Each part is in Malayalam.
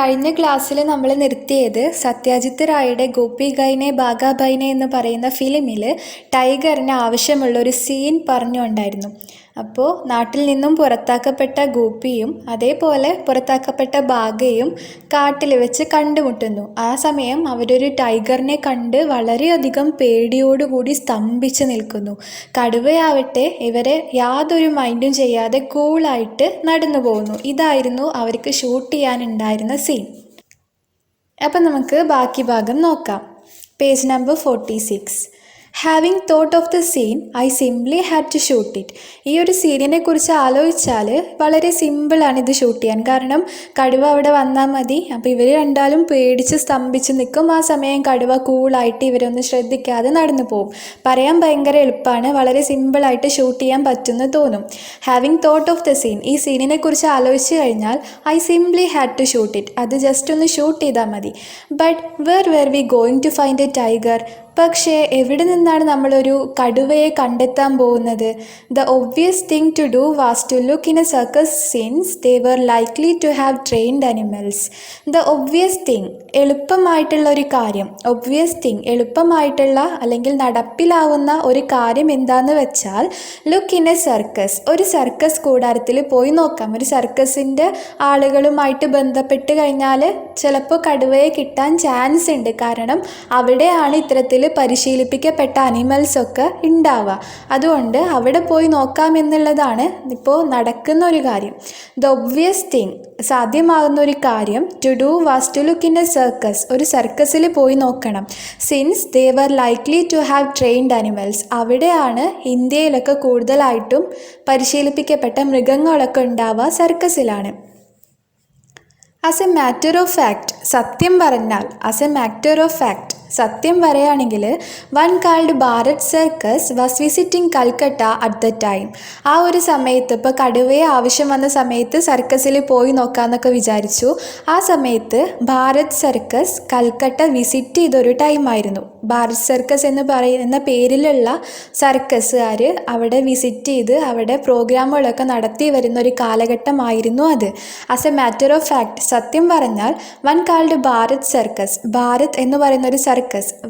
കഴിഞ്ഞ ക്ലാസ്സിൽ നമ്മൾ നിർത്തിയത് സത്യാജിത്ത് റായുടെ ഗോപി ഗൈനെ ബാഗാബൈനെ എന്ന് പറയുന്ന ഫിലിമിൽ ടൈഗറിന് ആവശ്യമുള്ള ഒരു സീൻ പറഞ്ഞുകൊണ്ടായിരുന്നു. അപ്പോൾ നാട്ടിൽ നിന്നും പുറത്താക്കപ്പെട്ട ഗോപിയും അതേപോലെ പുറത്താക്കപ്പെട്ട ബാഗയും കാട്ടിൽ വെച്ച് കണ്ടുമുട്ടുന്നു. ആ സമയം അവരൊരു ടൈഗറിനെ കണ്ട് വളരെയധികം പേടിയോടുകൂടി സ്തംഭിച്ച് നിൽക്കുന്നു. കടുവയാവട്ടെ ഇവരെ യാതൊരു മൈൻഡും ചെയ്യാതെ കൂളായിട്ട് നടന്നു പോകുന്നു. ഇതായിരുന്നു അവർക്ക് ഷൂട്ട് ചെയ്യാനുണ്ടായിരുന്ന സീൻ. അപ്പം നമുക്ക് ബാക്കി ഭാഗം നോക്കാം. Page number 46. Having thought of the scene I simply had to shoot it. ഈ ഒരു സീനിനെ കുറിച്ച് ആലോചിച്ചാൽ വളരെ സിമ്പിളാണ് ഇത് ഷൂട്ട് ചെയ്യാൻ. കാരണം കടുവ അവിടെ വന്നാൽ മതി. അപ്പോൾ ഇവർ രണ്ടാളും പേടിച്ച് സ്തംഭിച്ച് നിൽക്കും. ആ സമയം കടുവ കൂളായിട്ട് ഇവരൊന്നും ശ്രദ്ധിക്കാതെ നടന്നു പോകും. പറയാൻ ഭയങ്കര എളുപ്പമാണ്, വളരെ സിമ്പിളായിട്ട് ഷൂട്ട് ചെയ്യാൻ പറ്റുമെന്ന് തോന്നും. Having thought of the scene, ഈ സീനിനെ കുറിച്ച് ആലോചിച്ച് കഴിഞ്ഞാൽ I simply had to shoot it, അത് ജസ്റ്റ് ഒന്ന് ഷൂട്ട് ചെയ്താൽ മതി. But where we going to find a tiger? പക്ഷേ എവിടെ നിന്നാണ് നമ്മളൊരു കടുവയെ കണ്ടെത്താൻ പോകുന്നത്? The obvious thing to do was to look in a circus since they were likely to have trained animals. The obvious thing, എളുപ്പമായിട്ടുള്ള ഒരു കാര്യം. ഒബ്വിയസ് തിങ്, എളുപ്പമായിട്ടുള്ള അല്ലെങ്കിൽ നടപ്പിലാവുന്ന ഒരു കാര്യം എന്താണെന്ന് വെച്ചാൽ ലുക്ക് ഇൻ എ സർക്കസ്, ഒരു സർക്കസ് കൂടാരത്തിൽ പോയി നോക്കാം. ഒരു സർക്കസിൻ്റെ ആളുകളുമായിട്ട് ബന്ധപ്പെട്ട് കഴിഞ്ഞാൽ ചിലപ്പോൾ കടുവയെ കിട്ടാൻ ചാൻസ് ഉണ്ട്. കാരണം അവിടെയാണ് ഇത്തരത്തിൽ പരിശീലിപ്പിക്കപ്പെട്ട അനിമൽസൊക്കെ ഉണ്ടാവുക. അതുകൊണ്ട് അവിടെ പോയി നോക്കാം എന്നുള്ളതാണ് ഇപ്പോൾ നടക്കുന്ന ഒരു കാര്യം. ദ ഒബ്വിയസ് തിങ്, സാധ്യമാകുന്ന ഒരു കാര്യം, to do was to look in a circus, ഒരു സർക്കസിൽ പോയി നോക്കണം. Since they were likely to have trained animals, അവിടെയാണ് ഇന്ത്യയിലൊക്കെ കൂടുതലായിട്ടും പരിശീലിപ്പിക്കപ്പെട്ട മൃഗങ്ങളൊക്കെ ഉണ്ടാവുക സർക്കസിലാണ്. As a matter of fact, സത്യം പറഞ്ഞാൽ, as a matter of fact, സത്യം പറയുകയാണെങ്കിൽ one called Bharat circus was visiting Calcutta at the time. ആ ഒരു സമയത്ത്, ഇപ്പോൾ കടുവയെ ആവശ്യം വന്ന സമയത്ത് സർക്കസിൽ പോയി നോക്കാമെന്നൊക്കെ വിചാരിച്ചു. ആ സമയത്ത് ഭാരത് സർക്കസ് കൽക്കട്ട വിസിറ്റ് ചെയ്തൊരു ടൈമായിരുന്നു. ഭാരത് സർക്കസ് എന്ന് പറയുന്ന പേരിലുള്ള സർക്കസുകാർ അവിടെ വിസിറ്റ് ചെയ്ത് അവിടെ പ്രോഗ്രാമുകളൊക്കെ നടത്തി വരുന്നൊരു കാലഘട്ടമായിരുന്നു അത്. As a matter of fact, സത്യം പറഞ്ഞാൽ one called Bharat circus, Bharat എന്ന് പറയുന്ന ഒരു circus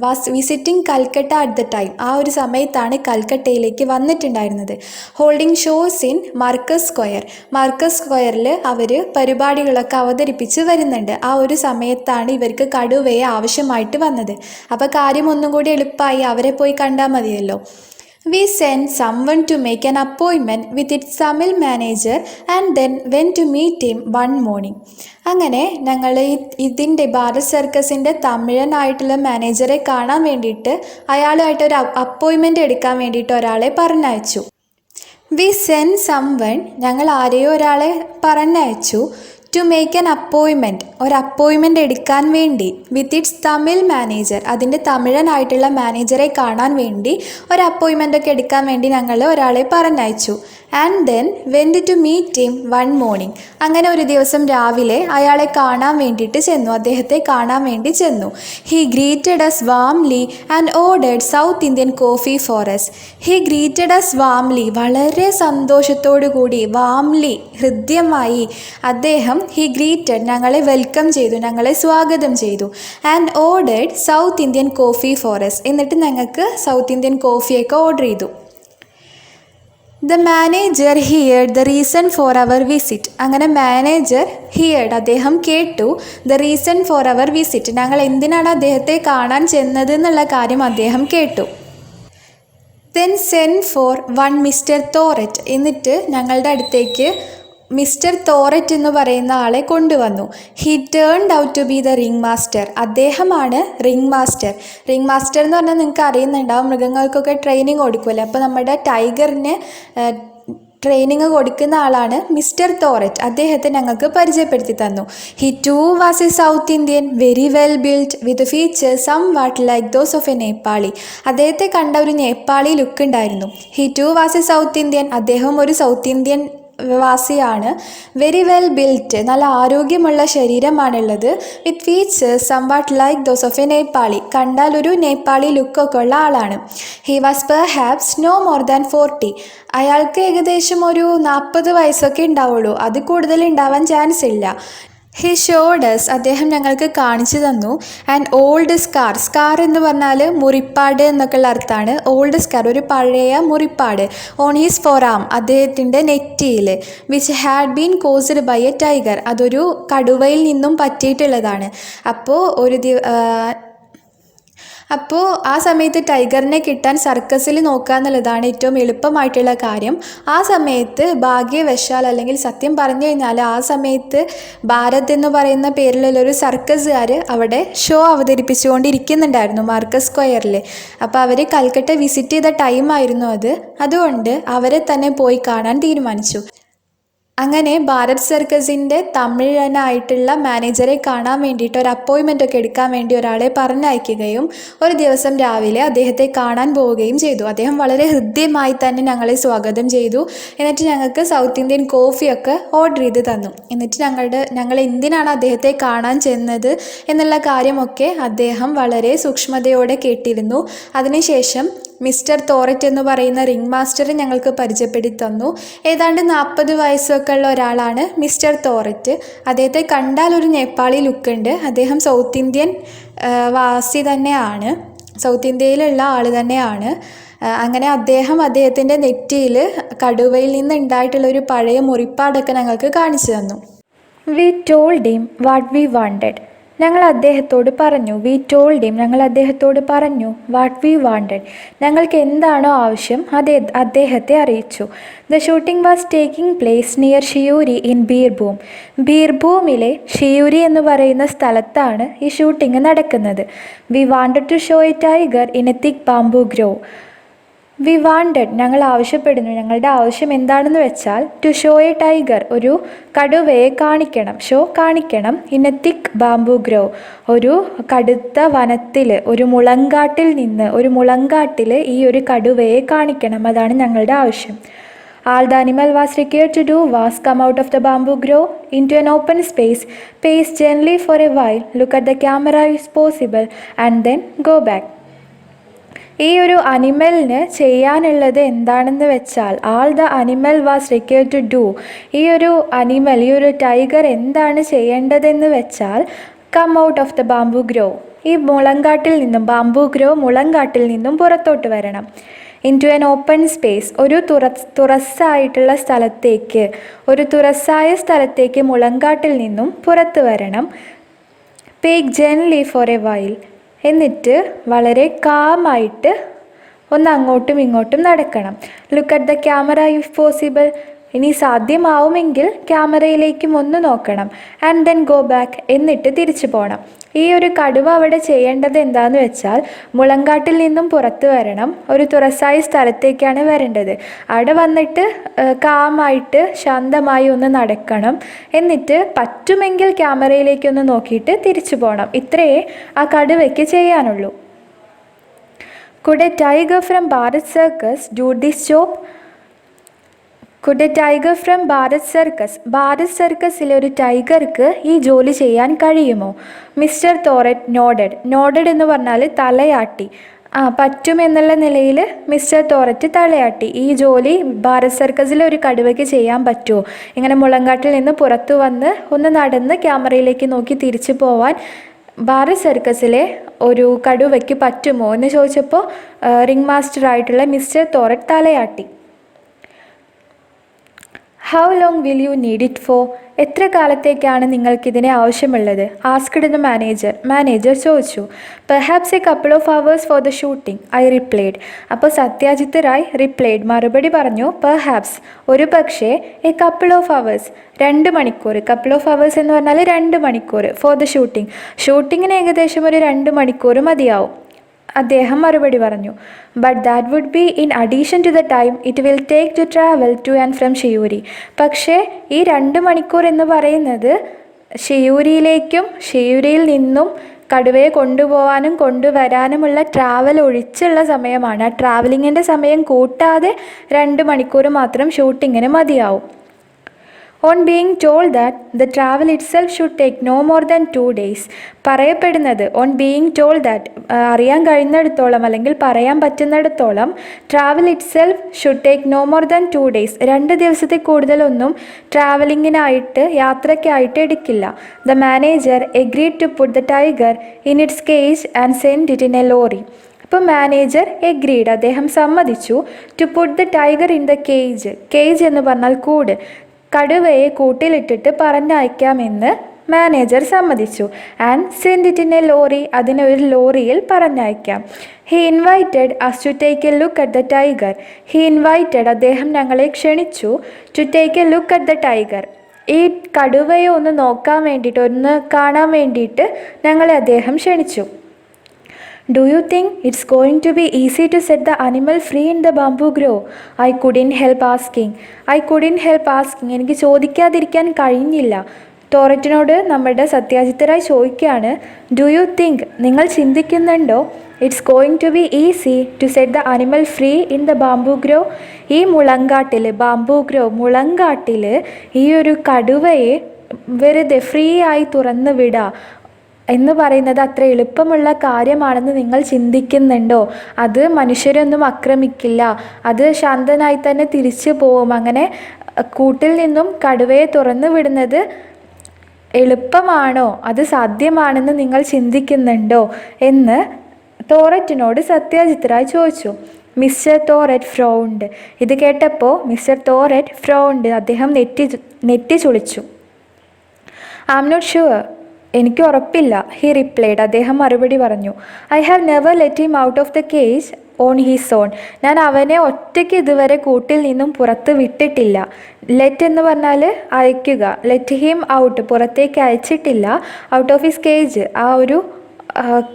was visiting Calcutta at the time, ആ ഒരു സമയത്താണ് കൽക്കട്ടയിലേക്ക് വന്നിട്ടുണ്ടായിരുന്നത്. Holding shows in Marcus Square, Marcus സ്ക്വയറിൽ അവർ പരിപാടികളൊക്കെ അവതരിപ്പിച്ച് വരുന്നുണ്ട്. ആ ഒരു സമയത്താണ് ഇവർക്ക് കടുവയെ ആവശ്യമായിട്ട് വന്നത്. അപ്പോൾ കാര്യം ഒന്നും കൂടി എളുപ്പമായി, അവരെ പോയി കണ്ടാൽ മതിയല്ലോ. We sent someone to make an appointment with its Tamil manager and then went to meet him one morning. അങ്ങനെ ഞങ്ങൾ ഇതിൻ്റെ ഭാരത് സർക്കസിൻ്റെ തമിഴനായിട്ടുള്ള മാനേജറെ കാണാൻ വേണ്ടിയിട്ട് അയാളുമായിട്ടൊരു അപ്പോയിൻമെൻറ്റ് എടുക്കാൻ വേണ്ടിയിട്ട് ഒരാളെ പറഞ്ഞയച്ചു. വി സെൻഡ് സംവൺ, ഞങ്ങൾ ആരെയോ ഒരാളെ പറഞ്ഞയച്ചു. ടു മേക്ക് ആൻ അപ്പോയിൻമെൻറ്റ്, ഒരു അപ്പോയിൻമെൻറ്റ് എടുക്കാൻ വേണ്ടി. വിത്ത് ഇറ്റ്സ് തമിഴ് മാനേജർ, അതിൻ്റെ തമിഴനായിട്ടുള്ള മാനേജറെ കാണാൻ വേണ്ടി ഒരു അപ്പോയിൻമെൻ്റൊക്കെ എടുക്കാൻ വേണ്ടി ഞങ്ങൾ ഒരാളെ പറഞ്ഞയച്ചു. And then went to meet him one morning, അങ്ങനെ ഒരു ദിവസം രാവിലെ അയാളെ കാണാൻ വേണ്ടിയിട്ട് ചെന്നു, അദ്ദേഹത്തെ കാണാൻ വേണ്ടി ചെന്നു. He greeted us warmly and ordered South Indian coffee for us. He greeted us warmly, വളരെ സന്തോഷത്തോടു കൂടി, വാംലി, ഹൃദ്യമായി അദ്ദേഹം, ഹി ഗ്രീറ്റഡ്, ഞങ്ങളെ വെൽക്കം ചെയ്തു, ഞങ്ങളെ സ്വാഗതം ചെയ്തു. And ordered South Indian coffee for us, എന്നിട്ട് ഞങ്ങൾക്ക് സൗത്ത് ഇന്ത്യൻ കോഫിയൊക്കെ ഓർഡർ ചെയ്തു. The manager heard the reason for our visit, അങ്ങനെ മാനേജർ ഹിയർഡ്, അദ്ദേഹം കേട്ടു, the reason for our visit, ഞങ്ങൾ എന്തിനാണ് അദ്ദേഹത്തെ കാണാൻ ചെന്നത് എന്നുള്ള കാര്യം അദ്ദേഹം കേട്ടു. Then send for one Mr Thorat, എന്നിട്ട് ഞങ്ങളുടെ അടുത്തേക്ക് മിസ്റ്റർ തോററ്റ് എന്ന് പറയുന്ന ആളെ കൊണ്ടുവന്നു. He turned out to be the ring master, അദ്ദേഹമാണ് റിംഗ് മാസ്റ്റർ. റിംഗ് മാസ്റ്റർ എന്ന് പറഞ്ഞാൽ നിങ്ങൾക്ക് അറിയുന്നുണ്ടാവും, മൃഗങ്ങൾക്കൊക്കെ ട്രെയിനിങ് കൊടുക്കുമല്ലോ. അപ്പോൾ നമ്മുടെ ടൈഗറിന് ട്രെയിനിങ് കൊടുക്കുന്ന ആളാണ് മിസ്റ്റർ തോററ്റ്. അദ്ദേഹത്തെ ഞങ്ങൾക്ക് പരിചയപ്പെടുത്തി തന്നു. He too was a South Indian, very well built with features somewhat like those of a Nepali. അദ്ദേഹത്തെ കണ്ട ഒരു നേപ്പാളി ലുക്ക് ഉണ്ടായിരുന്നു. He too was a South Indian, അദ്ദേഹം ഒരു സൗത്ത് ഇന്ത്യൻ വാസിയാണ്. വെരി വെൽ ബിൽറ്റ്, നല്ല ആരോഗ്യമുള്ള ശരീരമാണുള്ളത്. With features somewhat like those of a Nepali, കണ്ടാൽ ഒരു നേപ്പാളി ലുക്കൊക്കെ ഉള്ള ആളാണ്. He was perhaps no more than 40, അയാൾക്ക് ഏകദേശം ഒരു 40 വയസ്സൊക്കെ ഉണ്ടാവുള്ളൂ, അത് കൂടുതൽ ഉണ്ടാവാൻ ചാൻസ് ഇല്ല. ഹി ഷോഡസ് അദ്ദേഹം ഞങ്ങൾക്ക് കാണിച്ചു തന്നു ആൻഡ് ഓൾഡ് സ്കാർ. സ്കാർ എന്ന് പറഞ്ഞാൽ മുറിപ്പാട് എന്നൊക്കെയുള്ള അർത്ഥമാണ്. ഓൾഡ് സ്കാർ ഒരു പഴയ മുറിപ്പാട്. ഓൺ ഹിസ് ഫോറാം അദ്ദേഹത്തിൻ്റെ നെറ്റിയിൽ. Which had been caused by a tiger. അതൊരു കടുവയിൽ നിന്നും പറ്റിയിട്ടുള്ളതാണ്. അപ്പോൾ അപ്പോൾ ആ സമയത്ത് ടൈഗറിനെ കിട്ടാൻ സർക്കസിൽ നോക്കുക എന്നുള്ളതാണ് ഏറ്റവും എളുപ്പമായിട്ടുള്ള കാര്യം. ആ സമയത്ത് ഭാഗ്യവശാൽ, അല്ലെങ്കിൽ സത്യം പറഞ്ഞു കഴിഞ്ഞാൽ ആ സമയത്ത് ഭാരത് എന്ന് പറയുന്ന പേരിലുള്ള ഒരു സർക്കസുകാർ അവിടെ ഷോ അവതരിപ്പിച്ചുകൊണ്ടിരിക്കുന്നുണ്ടായിരുന്നു മാർക്കസ് സ്ക്വയറിൽ. അപ്പോൾ അവർ കൽക്കട്ട വിസിറ്റ് ചെയ്ത ടൈമായിരുന്നു അത്. അതുകൊണ്ട് അവരെ തന്നെ പോയി കാണാൻ തീരുമാനിച്ചു. അങ്ങനെ ഭാരത് സർക്കസിൻ്റെ തമിഴനായിട്ടുള്ള മാനേജറെ കാണാൻ വേണ്ടിയിട്ട് ഒരു അപ്പോയിൻമെൻ്റ് ഒക്കെ എടുക്കാൻ വേണ്ടി ഒരാളെ പറഞ്ഞയക്കുകയും ഒരു ദിവസം രാവിലെ അദ്ദേഹത്തെ കാണാൻ പോവുകയും ചെയ്തു. അദ്ദേഹം വളരെ ഹൃദ്യമായി തന്നെ ഞങ്ങളെ സ്വാഗതം ചെയ്തു. എന്നിട്ട് ഞങ്ങൾക്ക് സൗത്ത് ഇന്ത്യൻ കോഫിയൊക്കെ ഓർഡർ ചെയ്ത് തന്നു. എന്നിട്ട് ഞങ്ങൾ എന്തിനാണ് അദ്ദേഹത്തെ കാണാൻ ചെന്നത് എന്നുള്ള കാര്യമൊക്കെ അദ്ദേഹം വളരെ സൂക്ഷ്മതയോടെ കേട്ടിരുന്നു. അതിനുശേഷം മിസ്റ്റർ തോററ്റ് എന്ന് പറയുന്ന റിംഗ് മാസ്റ്ററെ ഞങ്ങൾക്ക് പരിചയപ്പെടുത്തി തന്നു. ഏതാണ്ട് 40 വയസ്സൊക്കെ ഉള്ള ഒരാളാണ് മിസ്റ്റർ തോററ്റ്. അദ്ദേഹത്തെ കണ്ടാൽ ഒരു നേപ്പാളി ലുക്കുണ്ട്. അദ്ദേഹം സൗത്ത് ഇന്ത്യൻ വാസി തന്നെയാണ്, സൗത്ത് ഇന്ത്യയിലുള്ള ആൾ തന്നെയാണ്. അങ്ങനെ അദ്ദേഹത്തിൻ്റെ നെറ്റിയിൽ കടുവയിൽ നിന്ന് ഉണ്ടായിട്ടുള്ള ഒരു പഴയ മുറിപ്പാടൊക്കെ ഞങ്ങൾക്ക് കാണിച്ചു തന്നു. V told him what we wanted. ഞങ്ങൾ അദ്ദേഹത്തോട് പറഞ്ഞു. വി ടോൾഡ് ഹിം ഞങ്ങൾ അദ്ദേഹത്തോട് പറഞ്ഞു വാട്ട് വി വാണ്ടഡ് ഞങ്ങൾക്ക് എന്താണോ ആവശ്യം അദ്ദേഹത്തെ അറിയിച്ചു. The shooting was taking place near Shiuri in Birbhum. ബീർഭൂമിലെ ഷിയൂരി എന്ന് പറയുന്ന സ്ഥലത്താണ് ഈ ഷൂട്ടിംഗ് നടക്കുന്നത്. We wanted to show a tiger in a thick bamboo grove. We wanted ഞങ്ങൾ ആവശ്യപ്പെടുന്നു, ഞങ്ങളുടെ ആവശ്യം എന്താണെന്ന് വെച്ചാൽ ടു ഷോ എ ടൈഗർ ഒരു കടുവയെ കാണിക്കണം, കാണിക്കണം. In a thick bamboo grove ഒരു കടുത്ത വനത്തിൽ, ഒരു മുളങ്കാട്ടിൽ ഈ ഒരു കടുവയെ കാണിക്കണം. അതാണ് ഞങ്ങളുടെ ആവശ്യം. All the animal was required to do was come out of the bamboo grove into an open space, pace gently for a while, look at the camera if possible, and then go back. ഈ ഒരു അനിമലിന് ചെയ്യാനുള്ളത് എന്താണെന്ന് വെച്ചാൽ all the animal was required to do. ഈ ഒരു ടൈഗർ എന്താണ് ചെയ്യേണ്ടതെന്ന് വെച്ചാൽ come out of the bamboo grove. ഈ ബാംബു ഗ്രോവ് മുളങ്കാട്ടിൽ നിന്നും പുറത്തോട്ട് വരണം. Into an open space ഒരു തുറസ്സായിട്ടുള്ള സ്ഥലത്തേക്ക് മുളങ്കാട്ടിൽ നിന്നും പുറത്ത് വരണം. Pace gently for a while എന്നിട്ട് വളരെ കാമായിട്ട് ഒന്ന് അങ്ങോട്ടും ഇങ്ങോട്ടും നടക്കണം. Look at the camera if possible ഇനി സാധ്യമാവുമെങ്കിൽ ക്യാമറയിലേക്കും ഒന്ന് നോക്കണം. ആൻഡ് ദെൻ ഗോ ബാക്ക് എന്നിട്ട് തിരിച്ചു പോകണം. ഈ ഒരു കടുവ അവിടെ ചെയ്യേണ്ടത് എന്താണെന്ന് വെച്ചാൽ മുളങ്കാട്ടിൽ നിന്നും പുറത്ത് വരണം. ഒരു തുറസായ സ്ഥലത്തേക്കാണ് വരേണ്ടത്. അവിടെ വന്നിട്ട് കാമായിട്ട് ശാന്തമായി ഒന്ന് നടക്കണം. എന്നിട്ട് പറ്റുമെങ്കിൽ ക്യാമറയിലേക്കൊന്ന് നോക്കിയിട്ട് തിരിച്ചു പോകണം. ഇത്രയേ ആ കടുവയ്ക്ക് ചെയ്യാനുള്ളൂ. Could a tiger from Bharat Circus do this job? Bharat സർക്കസിലെ ഒരു ടൈഗർക്ക് ഈ ജോലി ചെയ്യാൻ കഴിയുമോ? മിസ്റ്റർ തോററ്റ് നോഡഡ് എന്ന് പറഞ്ഞാൽ തലയാട്ടി. പറ്റുമെന്നുള്ള നിലയിൽ മിസ്റ്റർ തോററ്റ് തലയാട്ടി. ഈ ജോലി ഭാരത് സർക്കസിലെ ഒരു കടുവയ്ക്ക് ചെയ്യാൻ പറ്റുമോ? ഇങ്ങനെ മുളങ്കാട്ടിൽ നിന്ന് പുറത്തു വന്ന് ഒന്ന് നടന്ന് ക്യാമറയിലേക്ക് നോക്കി തിരിച്ചു പോവാൻ ഭാരത് സർക്കസിലെ ഒരു കടുവയ്ക്ക് പറ്റുമോ എന്ന് ചോദിച്ചപ്പോൾ റിംഗ് മാസ്റ്റർ ആയിട്ടുള്ള മിസ്റ്റർ തോററ്റ് തലയാട്ടി. How long will you need it for? എത്ര കാലത്തേക്കാണ് നിങ്ങൾക്കിതിനെ ആവശ്യമുള്ളത്? ആസ്ക്ഡ് ദ മാനേജർ ചോദിച്ചു. Perhaps A couple of hours for the shooting I replied. അപ്പോൾ സത്യാജിത്ത് റായ് മറുപടി പറഞ്ഞു. പെർഹാപ്സ് ഒരു പക്ഷേ, എ കപ്പിൾ ഓഫ് അവേഴ്സ് 2 മണിക്കൂർ. കപ്പിൾ ഓഫ് അവേഴ്സ് എന്ന് പറഞ്ഞാൽ 2 മണിക്കൂർ. ഫോർ ദ ഷൂട്ടിങ്ങിന് ഏകദേശം ഒരു 2 മണിക്കൂർ മതിയാവും. അദ്ദേഹം മറുപടി പറഞ്ഞു. But that would be in addition to the time it will take to travel to and from Shiuri. പക്ഷേ ഈ 2 മണിക്കൂർ എന്ന് പറയുന്നത് ഷിയൂരിയിൽ നിന്നും കടുവയെ കൊണ്ടുപോകാനും കൊണ്ടുവരാനുമുള്ള ട്രാവൽ ഒഴിച്ചുള്ള സമയമാണ്. ആ ട്രാവലിങ്ങിൻ്റെ സമയം കൂട്ടാതെ 2 മണിക്കൂർ മാത്രം ഷൂട്ടിങ്ങിന് മതിയാവും. On being told that the travel itself should take no more than 2 days. പറയപ്പെടുന്നത് ഓൺ ബീയിങ് ടോൾഡ് ദാറ്റ് അറിയാൻ കഴിയുന്നിടത്തോളം അല്ലെങ്കിൽ പറയാൻ പറ്റുന്നിടത്തോളം travel itself should take no more than 2 days. 2 ദിവസത്തിൽ കൂടുതലൊന്നും ട്രാവലിങ്ങിനായിട്ട് യാത്രയ്ക്കായിട്ട് എടുക്കില്ല. The manager agreed to put the tiger in its cage and send it in a lorry. അപ്പോൾ മാനേജർ എഗ്രീഡ്, അദ്ദേഹം സമ്മതിച്ചു, to put the tiger in the cage. Cage എന്ന് പറഞ്ഞാൽ കൂട്. കടുവയെ കൂട്ടിലിട്ടിട്ട് പറഞ്ഞയക്കാമെന്ന് മാനേജർ സമ്മതിച്ചു. And send it in a lorry, അതിനെ ഒരു ലോറിയിൽ പറഞ്ഞയക്കാം. He invited us to take a look at the tiger. He invited, അദ്ദേഹം ഞങ്ങളെ ക്ഷണിച്ചു, to take a look at the tiger, ഈ കടുവയെ ഒന്ന് നോക്കാൻ വേണ്ടിയിട്ട്, ഒന്ന് കാണാൻ വേണ്ടിയിട്ട് ഞങ്ങളെ അദ്ദേഹം ക്ഷണിച്ചു. Do you think it's going to be easy to set the animal free in the bamboo grove? I couldn't help asking. എനിക്ക് ചോദിക്കാതിരിക്കാൻ കഴിഞ്ഞില്ല. ടോററ്റിനോട് നമ്മുടെ സത്യാജിത്ത് ചോദിക്കുകയാണ്, ഡു യു തിങ്ക്, നിങ്ങൾ ചിന്തിക്കുന്നുണ്ടോ, it's going to be easy to set the animal free in the bamboo grove? ഈ മുളങ്കാട്ടിൽ, ബാംബൂ ഗ്രോ മുളങ്കാട്ടിൽ ഈ ഒരു കടുവയെ വെറുതെ ഫ്രീ ആയി തുറന്നു വിടുക എന്ന് പറയുന്നത് അത്ര എളുപ്പമുള്ള കാര്യമാണെന്ന് നിങ്ങൾ ചിന്തിക്കുന്നുണ്ടോ? അത് മനുഷ്യരൊന്നും ആക്രമിക്കില്ല, അത് ശാന്തനായി തന്നെ തിരിച്ചു പോവും. അങ്ങനെ കൂട്ടിൽ നിന്നും കടുവയെ തുറന്നു വിടുന്നത് എളുപ്പമാണോ, അത് സാധ്യമാണെന്ന് നിങ്ങൾ ചിന്തിക്കുന്നുണ്ടോ എന്ന് ടോററ്റിനോട് സത്യാജിത്ത് റായ് ചോദിച്ചു. മിസ്റ്റർ ടോററ്റ് ഫ്രൗണ്ട്. ഇത് കേട്ടപ്പോൾ മിസ്റ്റർ ടോററ്റ് ഫ്രൗണ്ട്, അദ്ദേഹം നെറ്റി ചുളിച്ചു. ഐ ആം നോട്ട് ഷുവർ, എനിക്ക് ഉറപ്പില്ല. ഹി റിപ്ലൈഡ്, അദ്ദേഹം മറുപടി പറഞ്ഞു. I have never let him out of the cage on his own. ഞാൻ അവനെ ഒറ്റയ്ക്ക് ഇതുവരെ കൂട്ടിൽ നിന്നും പുറത്ത് വിട്ടിട്ടില്ല. ലെറ്റ് എന്ന് പറഞ്ഞാൽ അയക്കുക, ലെറ്റ് ഹിം ഔട്ട്, പുറത്തേക്ക് അയച്ചിട്ടില്ല. ഔട്ട് ഓഫ് ഹിസ് കേജ്, ആ ഒരു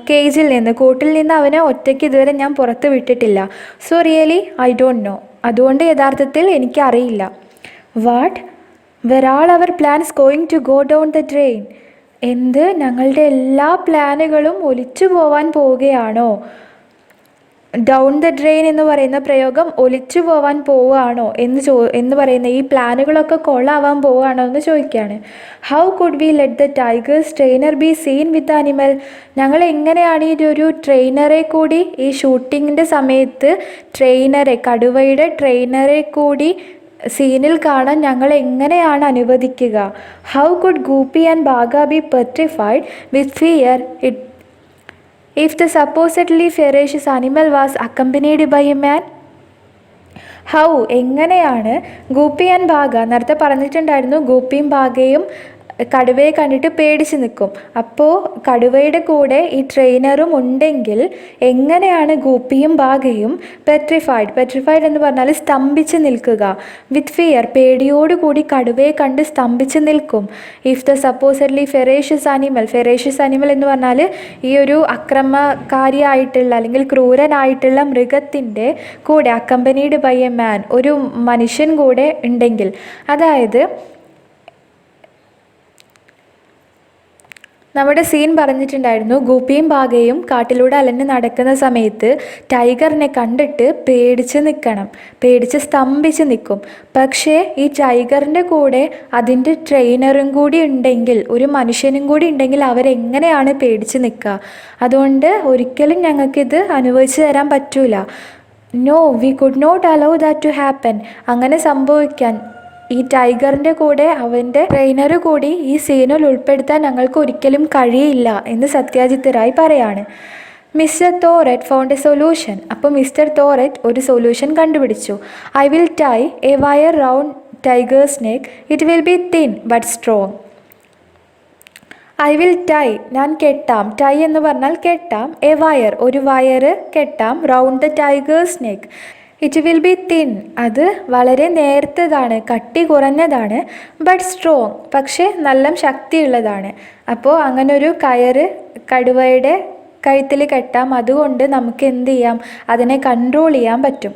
കേജിൽ നിന്ന്, കൂട്ടിൽ നിന്ന് അവനെ ഒറ്റയ്ക്ക് ഇതുവരെ ഞാൻ പുറത്ത് വിട്ടിട്ടില്ല. So really I don't know, അതുകൊണ്ട് യഥാർത്ഥത്തിൽ എനിക്കറിയില്ല. What, were all our plans going to go down the drain? എന്ത്, ഞങ്ങളുടെ എല്ലാ പ്ലാനുകളും ഒലിച്ചു പോവാൻ പോവുകയാണോ? ഡൗൺ ദ ഡ്രെയിൻ എന്ന് പറയുന്ന പ്രയോഗം ഒലിച്ചു പോവാൻ പോവുകയാണോ എന്ന് പറയുന്ന ഈ പ്ലാനുകളൊക്കെ കൊള്ളാവാൻ പോവുകയാണോ എന്ന് ചോദിക്കുകയാണ്. How could we let the tigers trainer be seen with the animal? ഞങ്ങൾ എങ്ങനെയാണ് ഒരു ട്രെയിനറെ കൂടി ഈ ഷൂട്ടിങ്ങിൻ്റെ സമയത്ത് കടുവയുടെ ട്രെയിനറെ കൂടി സീനിൽ കാണാൻ ഞങ്ങൾ എങ്ങനെയാണ് അനുവദിക്കുക? How could Goopy and Bagha be petrified with fear if the supposedly ferocious animal was accompanied by a man? How, എങ്ങനെയാണ് ഗൂപ്പി ആൻഡ് ബാഗ, നേരത്തെ പറഞ്ഞിട്ടുണ്ടായിരുന്നു ഗൂപ്പിയും ബാഗയും കടുവയെ കണ്ടിട്ട് പേടിച്ച് നിൽക്കും. അപ്പോൾ കടുവയുടെ കൂടെ ഈ ട്രെയിനറും ഉണ്ടെങ്കിൽ എങ്ങനെയാണ് ഗൂപ്പിയും ബാഗയും പെട്രിഫൈഡ് എന്ന് പറഞ്ഞാൽ സ്തംഭിച്ച് നിൽക്കുക, വിത്ത് ഫിയർ, പേടിയോടുകൂടി കടുവയെ കണ്ട് സ്തംഭിച്ച് നിൽക്കും. If the supposedly ferocious animal എന്ന് പറഞ്ഞാൽ ഈ ഒരു അക്രമകാരിയായിട്ടുള്ള അല്ലെങ്കിൽ ക്രൂരനായിട്ടുള്ള മൃഗത്തിൻ്റെ കൂടെ അക്കമ്പനീഡ് ബൈ എ മാൻ, ഒരു മനുഷ്യൻ കൂടെ ഉണ്ടെങ്കിൽ, അതായത് നമ്മുടെ സീൻ പറഞ്ഞിട്ടുണ്ടായിരുന്നു, ഗൂപ്പിയും ബാഗയും കാട്ടിലൂടെ അലഞ്ഞ് നടക്കുന്ന സമയത്ത് ടൈഗറിനെ കണ്ടിട്ട് പേടിച്ച് സ്തംഭിച്ച് നിൽക്കും. പക്ഷേ ഈ ടൈഗറിൻ്റെ കൂടെ അതിൻ്റെ ട്രെയിനറും കൂടി ഉണ്ടെങ്കിൽ, ഒരു മനുഷ്യനും കൂടി ഉണ്ടെങ്കിൽ അവരെങ്ങനെയാണ് പേടിച്ച് നിൽക്കുക? അതുകൊണ്ട് ഒരിക്കലും ഞങ്ങൾക്കിത് അനുവദിച്ചു തരാൻ പറ്റൂല. No, we could not allow that to happen. അങ്ങനെ സംഭവിക്കാൻ, ഈ ടൈഗറിൻ്റെ കൂടെ അവൻ്റെ ട്രെയിനർ കൂടി ഈ സീനിൽ ഉൾപ്പെടുത്താൻ ഞങ്ങൾക്ക് ഒരിക്കലും കഴിയില്ല എന്ന് സത്യാജിത്ത് റായ് പറയാണ്. Mr Thorat found a solution. അപ്പോൾ മിസ്റ്റർ ടോററ്റ് ഒരു സൊല്യൂഷൻ കണ്ടുപിടിച്ചു. I will tie a wire round tiger's neck. It will be thin but strong. I will tie, ഞാൻ കെട്ടാം, ടൈ എന്ന് പറഞ്ഞാൽ കെട്ടാം, എ വയർ, ഒരു വയറ് കെട്ടാം, round the tiger's neck. It will be thin, അത് വളരെ നേർത്തതാണ്, കട്ടി കുറഞ്ഞതാണ്, ബട്ട് സ്ട്രോങ്, പക്ഷേ നല്ല ശക്തിയുള്ളതാണ്. അപ്പോൾ അങ്ങനൊരു കയറ് കടുവയുടെ കഴുത്തിൽ കെട്ടാം, അതുകൊണ്ട് നമുക്ക് എന്ത് ചെയ്യാം, അതിനെ കൺട്രോൾ ചെയ്യാൻ പറ്റും.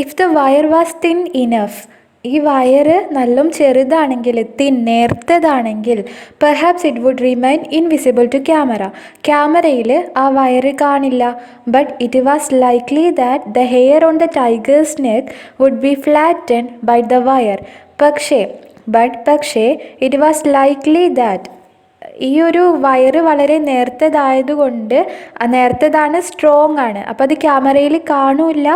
If the wire was thin enough, ഈ വയറ് നല്ല ചെറുതാണെങ്കിൽ, നേർത്തതാണെങ്കിൽ, perhaps it would remain invisible to ക്യാമറയിൽ ആ വയറ് കാണില്ല. But it was likely that the hair on the tiger's neck would be flattened by the wire. പക്ഷേ പക്ഷേ ഇറ്റ് വാസ് ലൈക്ലി ദാറ്റ് ഈ ഒരു വയറ് വളരെ നേർത്തതാണ്, സ്ട്രോങ് ആണ്. അപ്പോൾ അത് ക്യാമറയിൽ കാണൂല്ല.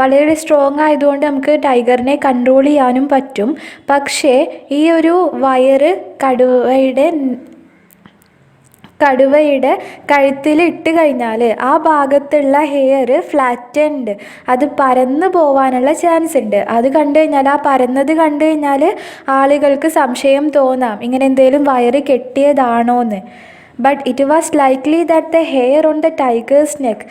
വളരെ സ്ട്രോങ് ആയതുകൊണ്ട് നമുക്ക് ടൈഗറിനെ കൺട്രോൾ ചെയ്യാനും പറ്റും. പക്ഷേ ഈ ഒരു വയറ് കടുവയുടെ കഴുത്തിൽ ഇട്ട് കഴിഞ്ഞാൽ ആ ഭാഗത്തുള്ള ഹെയർ ഫ്ലാറ്റൻഡ്, അത് പരന്നു പോവാനുള്ള ചാൻസ് ഉണ്ട്. അത് കണ്ടു കഴിഞ്ഞാൽ, ആ പരന്നത് കണ്ടു കഴിഞ്ഞാൽ ആളുകൾക്ക് സംശയം തോന്നാം, ഇങ്ങനെ എന്തെങ്കിലും വയറ് കെട്ടിയതാണോന്ന്. But it was likely that the hair on the tiger's neck,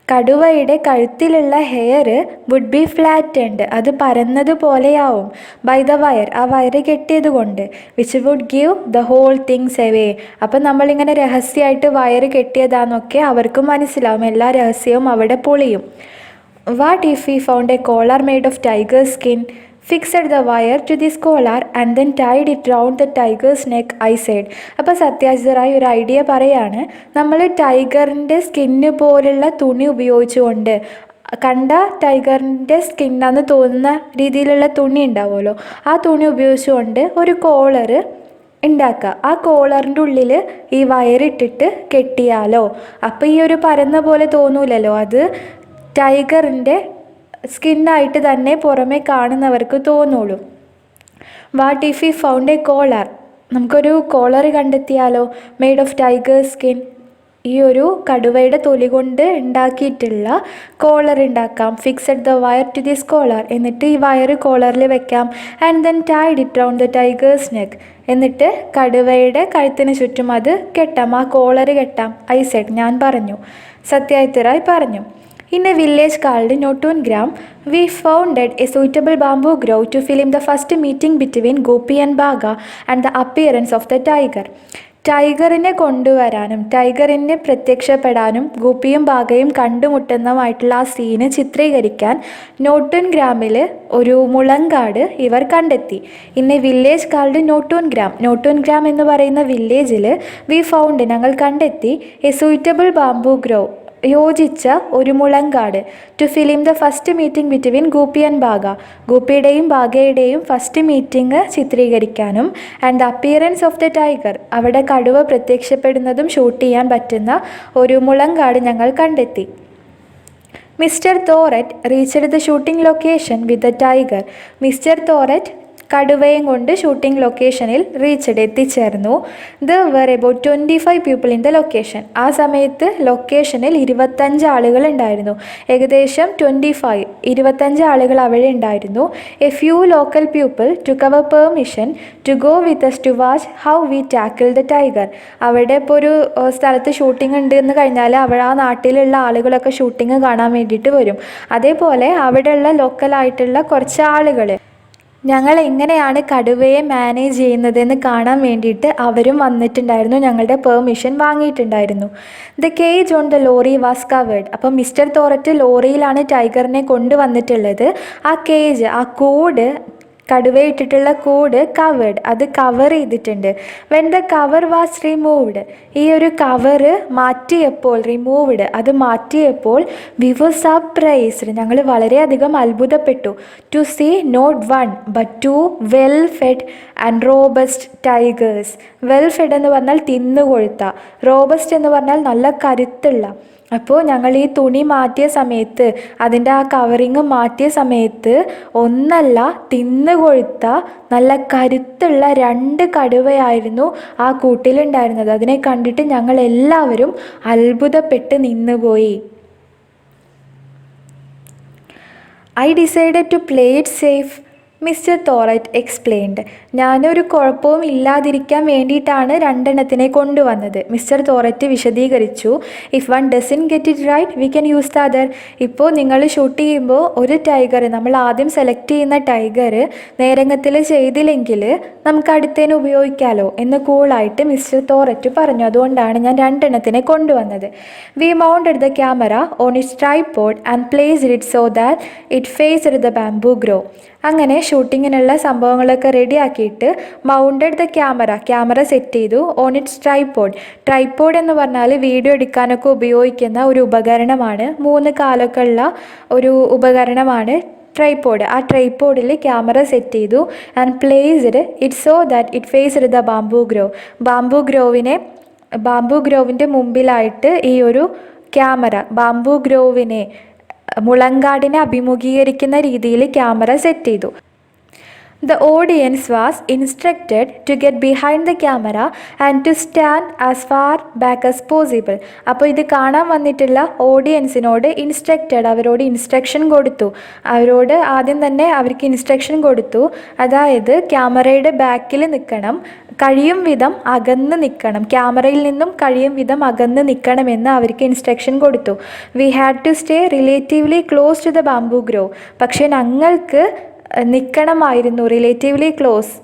കടുവയുടെ കഴുത്തിലുള്ള ഹെയർ വുഡ് ബി ഫ്ലാറ്റൻഡ്, അത് പരന്നതുപോലെയാവും, ബൈ ദ വയർ, ആ വയറ് കെട്ടിയത് കൊണ്ട്, which would give the whole things away. അപ്പം നമ്മളിങ്ങനെ രഹസ്യമായിട്ട് വയറ് കെട്ടിയതാന്നൊക്കെ അവർക്കും മനസ്സിലാവും, എല്ലാ രഹസ്യവും അവിടെ പൊളിയും. What if we found a collar made of tiger skin, fixed the wire to this collar and then tied it round the tiger's neck, I said. അപ്പോൾ സത്യാജിതറായി ഒരു ഐഡിയ പറയാണ്, നമ്മൾ ടൈഗറിൻ്റെ സ്കിന്ന് പോലുള്ള തുണി ഉപയോഗിച്ചുകൊണ്ട്, കണ്ട ടൈഗറിൻ്റെ സ്കിന്നാന്ന് തോന്നുന്ന രീതിയിലുള്ള തുണി ഉണ്ടാവുമല്ലോ, ആ തുണി ഉപയോഗിച്ചുകൊണ്ട് ഒരു കോളർ ഉണ്ടാക്കുക. ആ കോളറിൻ്റെ ഉള്ളിൽ ഈ വയറിട്ടിട്ട് കെട്ടിയാലോ, അപ്പോൾ ഈ ഒരു പരന്ന പോലെ തോന്നൂലല്ലോ, അത് ടൈഗറിൻ്റെ സ്കിന്നായിട്ട് തന്നെ പുറമേ കാണുന്നവർക്ക് തോന്നുള്ളൂ. What if we found a collar, നമുക്കൊരു കോളർ കണ്ടെത്തിയാലോ, മെയ്ഡ് ഓഫ് ടൈഗർ സ്കിൻ, ഈ ഒരു കടുവയുടെ തൊലി കൊണ്ട് ഉണ്ടാക്കിയിട്ടുള്ള കോളർ ഉണ്ടാക്കാം. Fixed the wire to this collar, എന്നിട്ട് ഈ വയർ കോളറിൽ വെക്കാം. And then tied it round the tiger's neck, എന്നിട്ട് കടുവയുടെ കഴുത്തിന് ചുറ്റും അത് കെട്ടാം, ആ കോളർ കെട്ടാം. ഐ സെഡ്, ഞാൻ പറഞ്ഞു. സത്യാജിത് പറഞ്ഞു. In a village called Notungram, we founded a suitable bamboo grove to film the first meeting between Gopi and Baga and the appearance of the tiger. ടൈഗറിനെ കൊണ്ടുവരാനും ടൈഗറിനെ പ്രത്യക്ഷപ്പെടാനും ഗോപിയും ബാഗയും കണ്ടുമുട്ടുന്നതുമായിട്ടുള്ള ആ സീന് ചിത്രീകരിക്കാൻ നോട്ടുൻഗ്രാമിൽ ഒരു മുളങ്കാട് ഇവർ കണ്ടെത്തി. ഇൻ എ വില്ലേജ് കാൾഡ് നോട്ടുൻഗ്രാം എന്ന് പറയുന്ന വില്ലേജിൽ വി ഫൗണ്ട്, ഞങ്ങൾ കണ്ടെത്തി, എ സൂറ്റബിൾ ബാംബൂ ഗ്രോവ്, യോജിച്ച ഒരു മുളങ്കാട്, to film the first meeting between Gopi and Bagha, ഗോപിയുടെയും ബാഗയുടെയും ഫസ്റ്റ് മീറ്റിംഗ് ചിത്രീകരിക്കാനും, and the appearance of the tiger, അവിടെ കടുവ പ്രത്യക്ഷപ്പെടുന്നതും ഷൂട്ട് ചെയ്യാൻ പറ്റുന്ന ഒരു മുളങ്കാട് ഞങ്ങൾ കണ്ടെത്തി. Mr Thorat reached the shooting location with the tiger. Mr Thorat കടുവയും കൊണ്ട് ഷൂട്ടിംഗ് ലൊക്കേഷനിൽ എത്തിച്ചേർന്നു. There were about 25 people in the location. ആ സമയത്ത് ലൊക്കേഷനിൽ 25 ആളുകൾ ഉണ്ടായിരുന്നു. ഏകദേശം 25 ആളുകൾ അവിടെ ഉണ്ടായിരുന്നു. A few local people took our permission to go with us to watch how we tackle the tiger. അവിടെ ഇപ്പോൾ ഒരു സ്ഥലത്ത് ഷൂട്ടിംഗ് ഉണ്ട് എന്ന് കഴിഞ്ഞാൽ അവിടെ ആ നാട്ടിലുള്ള ആളുകളൊക്കെ ഷൂട്ടിംഗ് കാണാൻ വേണ്ടിയിട്ട് വരും. അതേപോലെ അവിടെയുള്ള ലോക്കലായിട്ടുള്ള കുറച്ച് ആളുകൾ ഞങ്ങൾ എങ്ങനെയാണ് കടുവയെ മാനേജ് ചെയ്യുന്നതെന്ന് കാണാൻ വേണ്ടിയിട്ട് അവരും വന്നിട്ടുണ്ടായിരുന്നു, ഞങ്ങളുടെ പെർമിഷൻ വാങ്ങിയിട്ടുണ്ടായിരുന്നു. The cage on the lorry was covered. അപ്പം മിസ്റ്റർ തോററ്റ് ലോറിയിലാണ് ടൈഗറിനെ കൊണ്ടുവന്നിട്ടുള്ളത്. ആ കേജ്, ആ കൂട്, കടുവയിട്ടിട്ടുള്ള കൂട് കവേർഡ്, അത് കവർ ചെയ്തിട്ടുണ്ട്. When the cover was removed, ഈ ഒരു കവറ് മാറ്റിയപ്പോൾ, റിമൂവ്ഡ്, അത് മാറ്റിയപ്പോൾ, വി വാസ് സർപ്രൈസ്ഡ്, ഞങ്ങൾ വളരെയധികം അത്ഭുതപ്പെട്ടു. To see not 1 but 2 well fed and robust tigers. Well fed എന്ന് പറഞ്ഞാൽ തിന്നുകൊഴുത്ത, റോബസ്റ്റ് എന്ന് പറഞ്ഞാൽ നല്ല കരുത്തുള്ള. അപ്പോൾ ഞങ്ങൾ ഈ തുണി മാറ്റിയ സമയത്ത്, അതിൻ്റെ ആ കവറിങ് മാറ്റിയ സമയത്ത്, ഒന്നല്ല തിന്നുകൊഴുത്ത നല്ല കരുത്തുള്ള 2 കടുവയായിരുന്നു ആ കൂട്ടിലുണ്ടായിരുന്നത്. അതിനെ കണ്ടിട്ട് ഞങ്ങൾ എല്ലാവരും അത്ഭുതപ്പെട്ട് നിന്നുപോയി. I decided to play it safe, mister Thorat explained. ഞാനൊരു കുഴപ്പവും ഇല്ലാതിരിക്കാൻ വേണ്ടിയിട്ടാണ് 2 എണ്ണത്തിനെ കൊണ്ടുവന്നത്, മിസ്റ്റർ തോററ്റ് വിശദീകരിച്ചു. If one doesn't get it right we can use the other. ഇപ്പോൾ നിങ്ങൾ ഷൂട്ട് ചെയ്യുമ്പോൾ ഒരു ടൈഗർ, നമ്മൾ ആദ്യം സെലക്ട് ചെയ്യുന്ന ടൈഗർ നേരങ്ങത്തിൽ ചെയ്തില്ലെങ്കിൽ നമുക്ക് അടുത്തതിന് ഉപയോഗിക്കാമല്ലോ എന്ന് കൂളായിട്ട് മിസ്റ്റർ തോററ്റ് പറഞ്ഞു. അതുകൊണ്ടാണ് ഞാൻ 2 എണ്ണത്തിനെ കൊണ്ടുവന്നത്. We mounted the camera on its tripod and placed it so that it faced the bamboo grove. അങ്ങനെ ഷൂട്ടിങ്ങിനുള്ള സംഭവങ്ങളൊക്കെ റെഡിയാക്കിയിട്ട് മൗണ്ടഡ് ദ ക്യാമറ സെറ്റ് ചെയ്തു ഓൺ ഇറ്റ്സ് ട്രൈപോഡ് എന്ന് പറഞ്ഞാൽ വീഡിയോ എടുക്കാനൊക്കെ ഉപയോഗിക്കുന്ന ഒരു ഉപകരണമാണ്, 3 കാലൊക്കെ ഉള്ള ഒരു ഉപകരണമാണ് ട്രൈപോഡ്. ആ ട്രൈപോഡിൽ ക്യാമറ സെറ്റ് ചെയ്തു and placed it so that it faced the bamboo grove. Bamboo ഗ്രോവിൻ്റെ മുമ്പിലായിട്ട് ഈ ഒരു ക്യാമറ ബാംബൂ ഗ്രോവിനെ മുളങ്കാടിനെ അഭിമുഖീകരിക്കുന്ന രീതിയിൽ ക്യാമറ സെറ്റ് ചെയ്തു. The audience was instructed to get behind the camera and to stand as far back as possible. അപ്പോൾ ഇത് കാണാൻ വന്നിട്ടുള്ള ഓഡിയൻസിനോട് അവരോട് ഇൻസ്ട്രക്ഷൻ കൊടുത്തു. അവരോട് ആദ്യം തന്നെ അവർക്ക് ഇൻസ്ട്രക്ഷൻ കൊടുത്തു. അതായത് ക്യാമറയുടെ ബാക്കിൽ നിൽക്കണം, കഴിയും വിധം അകന്ന് നിൽക്കണം, ക്യാമറയിൽ നിന്നും കഴിയും വിധം അകന്ന് നിൽക്കണമെന്ന് അവർക്ക് ഇൻസ്ട്രക്ഷൻ കൊടുത്തു. We had to stay relatively close to the bamboo grove. പക്ഷേ ഞങ്ങൾക്ക് നിൽക്കണമായിരുന്നു, റിലേറ്റീവ്ലി ക്ലോസ്.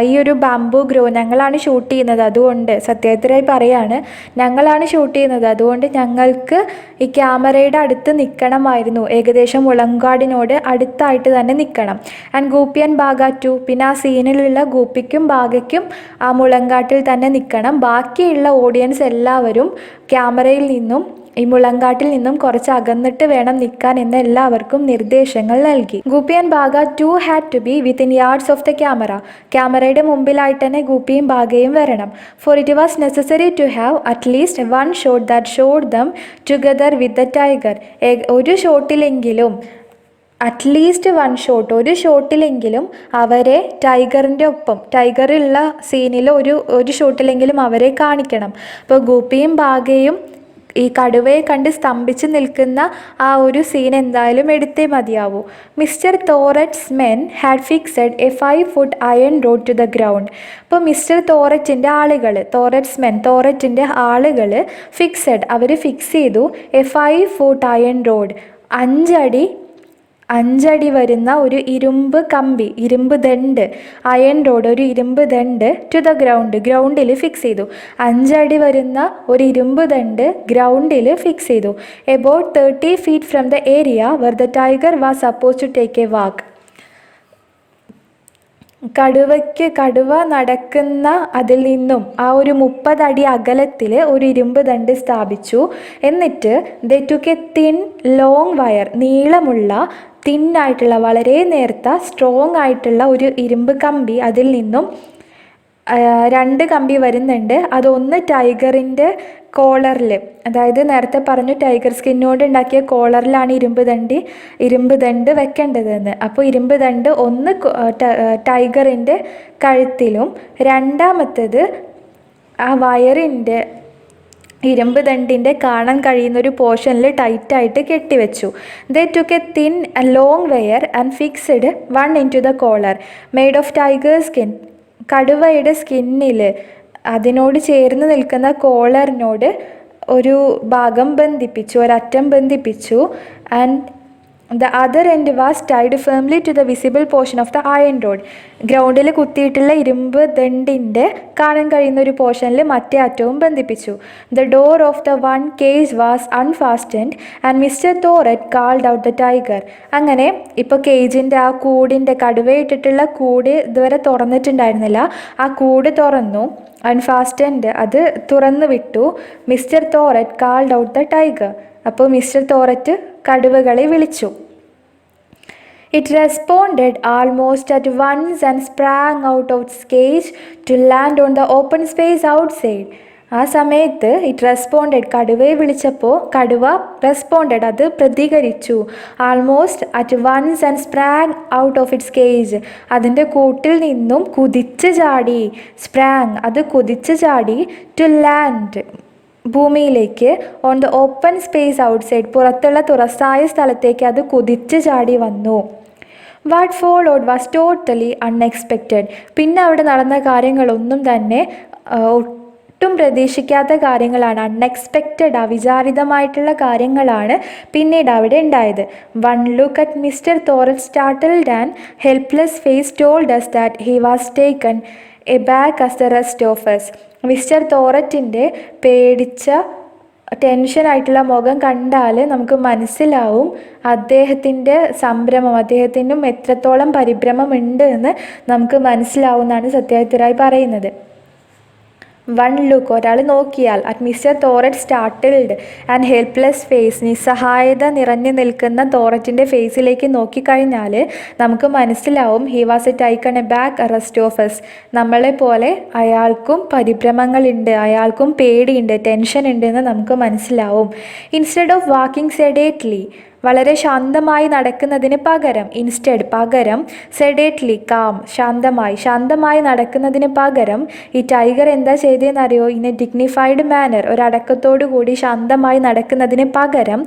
ഈ ഒരു ബാംബൂ ഗ്രോ ഞങ്ങളാണ് ഷൂട്ട് ചെയ്യുന്നത്, അതുകൊണ്ട് സത്യത്തിലായി പറയാണ്, ഞങ്ങളാണ് ഷൂട്ട് ചെയ്യുന്നത്, അതുകൊണ്ട് ഞങ്ങൾക്ക് ഈ ക്യാമറയുടെ അടുത്ത് നിൽക്കണമായിരുന്നു, ഏകദേശം മുളങ്കാടിനോട് അടുത്തായിട്ട് തന്നെ നിൽക്കണം. And Goopy and Bagha to, പിന്നെ ആ സീനിലുള്ള ഗൂപ്പിക്കും ബാഗയ്ക്കും ആ മുളങ്കാട്ടിൽ തന്നെ നിൽക്കണം. ബാക്കിയുള്ള ഓഡിയൻസ് എല്ലാവരും ക്യാമറയിൽ നിന്നും ഈ മുളങ്കാട്ടിൽ നിന്നും കുറച്ച് അകന്നിട്ട് വേണം നിൽക്കാൻ എന്ന് എല്ലാവർക്കും നിർദ്ദേശങ്ങൾ നൽകി. Goopy and Bagha too had to be within yards of the camera. ക്യാമറയുടെ മുമ്പിലായിട്ട് തന്നെ ഗൂപ്പിയും ബാഗയും വരണം. For it was necessary to have at least one shot that showed them together with the tiger. ഒരു ഷോട്ടിലെങ്കിലും ഒരു ഷോട്ടിലെങ്കിലും അവരെ ടൈഗറിൻ്റെ ഒപ്പം, ടൈഗറുള്ള സീനിൽ ഒരു ഷോട്ടിലെങ്കിലും അവരെ കാണിക്കണം. അപ്പോൾ ഗൂപ്പിയും ബാഗയും ഈ കടുവയെ കണ്ട് സ്തംഭിച്ച് നിൽക്കുന്ന ആ ഒരു സീൻ എന്തായാലും എടുത്തേ മതിയാവൂ. Mister Thorat's men had fixed a 5 foot iron rod to the ground. അപ്പോൾ മിസ്റ്റർ തോററ്റിൻ്റെ ആളുകൾ, തോററ്റിൻ്റെ ആളുകൾ അവർ ഫിക്സ് ചെയ്തു എ 5 foot അയൺ റോഡ്, 5 അടി വരുന്ന ഒരു ഇരുമ്പ് ദണ്ട്, അയൺ റോഡ്, ഒരു ഇരുമ്പ് ദണ്ട് ടു ദ ഗ്രൗണ്ടിൽ ഫിക്സ് ചെയ്തു. 5 അടി വരുന്ന ഒരു ഇരുമ്പ് ദണ്ട് ഗ്രൗണ്ടിൽ ഫിക്സ് ചെയ്തു. About 30 feet from the area where the tiger was suppose to take a walk. കടുവ നടക്കുന്ന അതിൽ നിന്നും ആ ഒരു 30 അടി അകലത്തിൽ ഒരു ഇരുമ്പ് ദണ്ട് സ്ഥാപിച്ചു. എന്നിട്ട് ദേ took a thin long wire, നീളമുള്ള തിന്നായിട്ടുള്ള വളരെ നേർത്ത സ്ട്രോങ് ആയിട്ടുള്ള ഒരു ഇരുമ്പ് കമ്പി, അതിൽ നിന്നും 2 കമ്പി വരുന്നുണ്ട്. അതൊന്ന് ടൈഗറിൻ്റെ കോളറിൽ, അതായത് നേരത്തെ പറഞ്ഞു ടൈഗർ സ്കിന്നോട് ഉണ്ടാക്കിയ കോളറിലാണ് ഇരുമ്പ് ദണ്ട് വെക്കേണ്ടതെന്ന്. അപ്പോൾ ഇരുമ്പ് ദണ്ട് ഒന്ന് ടൈഗറിൻ്റെ കഴുത്തിലും രണ്ടാമത്തേത് ആ ഇരുമ്പ് ദണ്ടിൻ്റെ കാണാൻ കഴിയുന്നൊരു പോർഷനിൽ ടൈറ്റായിട്ട് കെട്ടിവെച്ചു. They took a thin long wire and fixed one into the collar made of tiger skin. കടുവയുടെ സ്കിന്നിൽ അതിനോട് ചേർന്ന് നിൽക്കുന്ന കോളറിനോട് ഒരു ഭാഗം ഒരറ്റം ബന്ധിപ്പിച്ചു. And the other end was tied firmly to the visible portion of the iron rod. ഗ്രൗണ്ടിൽ കുത്തിയിട്ടുള്ള ഇരുമ്പ് ദണ്ടിൻ്റെ കാണാൻ കഴിയുന്ന ഒരു പോർഷനിൽ മറ്റേ അറ്റവും ബന്ധിപ്പിച്ചു. The door of the one cage was unfastened and mister Thorat called out the tiger. അങ്ങനെ ഇപ്പോൾ കേജിൻ്റെ ആ കടുവയിട്ടിട്ടുള്ള കൂട് ഇതുവരെ തുറന്നിട്ടുണ്ടായിരുന്നില്ല. ആ കൂട് തുറന്നു, അൺഫാസ്റ്റൻഡ്, അത് തുറന്നു വിട്ടു. Mister Thorat called out the tiger. അപ്പോൾ മിസ്റ്റർ തോററ്റ് കടുവകളെ വിളിച്ചു. It responded almost at once and sprang out of its cage to land on the open space outside. ആ സമയത്ത് ഇറ്റ് റെസ്പോണ്ടഡ്, കടുവയെ വിളിച്ചപ്പോൾ കടുവ റെസ്പോണ്ടഡ്, അത് പ്രതികരിച്ചു. Almost at once and sprang out of its cage, അതിൻ്റെ കൂട്ടിൽ നിന്നും കുതിച്ച് ചാടി. സ്പ്രാങ്, അത് കുതിച്ച് ചാടി. ടു ലാൻഡ്, ഭൂമിയിലേക്ക്. On the open space outside, പുറത്തുള്ള തുറസായ സ്ഥലത്തേക്ക് അത് കുതിച്ച് ചാടി വന്നു. What followed was totally unexpected. പിന്നെ അവിടെ നടന്ന കാര്യങ്ങളൊന്നും തന്നെ ഒട്ടും പ്രതീക്ഷിക്കാത്ത കാര്യങ്ങളാണ്. അൺഎക്സ്പെക്റ്റഡ്, അവിചാരിതമായിട്ടുള്ള കാര്യങ്ങളാണ് പിന്നീട് അവിടെ ഉണ്ടായത്. One look at mister Thorat startled and helpless face told us that he was taken aback as the rest of us. Mister തോററ്റിൻ്റെ പേടിച്ച ടെൻഷനായിട്ടുള്ള മുഖം കണ്ടാൽ നമുക്ക് മനസ്സിലാവും അദ്ദേഹത്തിൻ്റെ സംഭ്രമം, അദ്ദേഹത്തിനും എത്രത്തോളം പരിഭ്രമം ഉണ്ട് എന്ന് നമുക്ക് മനസ്സിലാവുമെന്നാണ് സത്യാജിത്തറായി പറയുന്നത്. വൺ ലുക്ക്, ഒരാൾ നോക്കിയാൽ, at mister Thorat startled and helpless face, നിസ്സഹായത നിറഞ്ഞു നിൽക്കുന്ന തോററ്റിൻ്റെ ഫേസിലേക്ക് നോക്കിക്കഴിഞ്ഞാൽ നമുക്ക് മനസ്സിലാവും he was a taken aback arrest of us, നമ്മളെപ്പോലെ അയാൾക്കും പരിഭ്രമങ്ങളുണ്ട്, അയാൾക്കും പേടിയുണ്ട്, ടെൻഷൻ ഉണ്ട് എന്ന് നമുക്ക് മനസ്സിലാവും. ഇൻസ്റ്റെഡ് ഓഫ് വാക്കിംഗ് സെഡേറ്റ്ലി, വളരെ ശാന്തമായി നടക്കുന്നതിന് പകരം, പകരം സെഡേറ്റ്ലി കാം, ശാന്തമായി നടക്കുന്നതിന് പകരം ഈ ടൈഗർ എന്താ ചെയ്തതെന്നറിയോ? ഇൻ എ ഡിഗ്നിഫൈഡ് മാനർ, ഒരടക്കത്തോടു കൂടി ശാന്തമായി നടക്കുന്നതിന് പകരം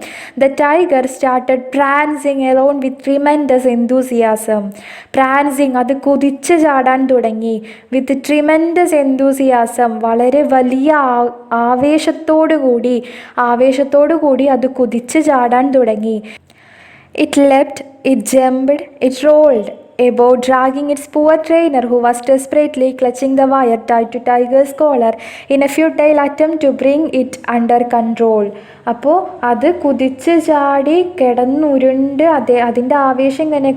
the tiger started prancing alone with tremendous enthusiasm. Prancing, അത് കുതിച്ച് ചാടാൻ തുടങ്ങി. വിത്ത് ട്രിമെൻഡസ് എന്തൂസിയാസം, വളരെ വലിയ ആവേശത്തോടു കൂടി അത് കുതിച്ച് ചാടാൻ തുടങ്ങി. It leapt, it jumped, it rolled about, dragging its poor trainer, who was desperately clutching the wire tied to Tiger's collar in a futile attempt to bring it under control. അപ്പോൾ അത് കുതിച്ച് ചാടി കിടന്നുരുണ്ട്, അതിൻ്റെ ആവേശം തന്നെ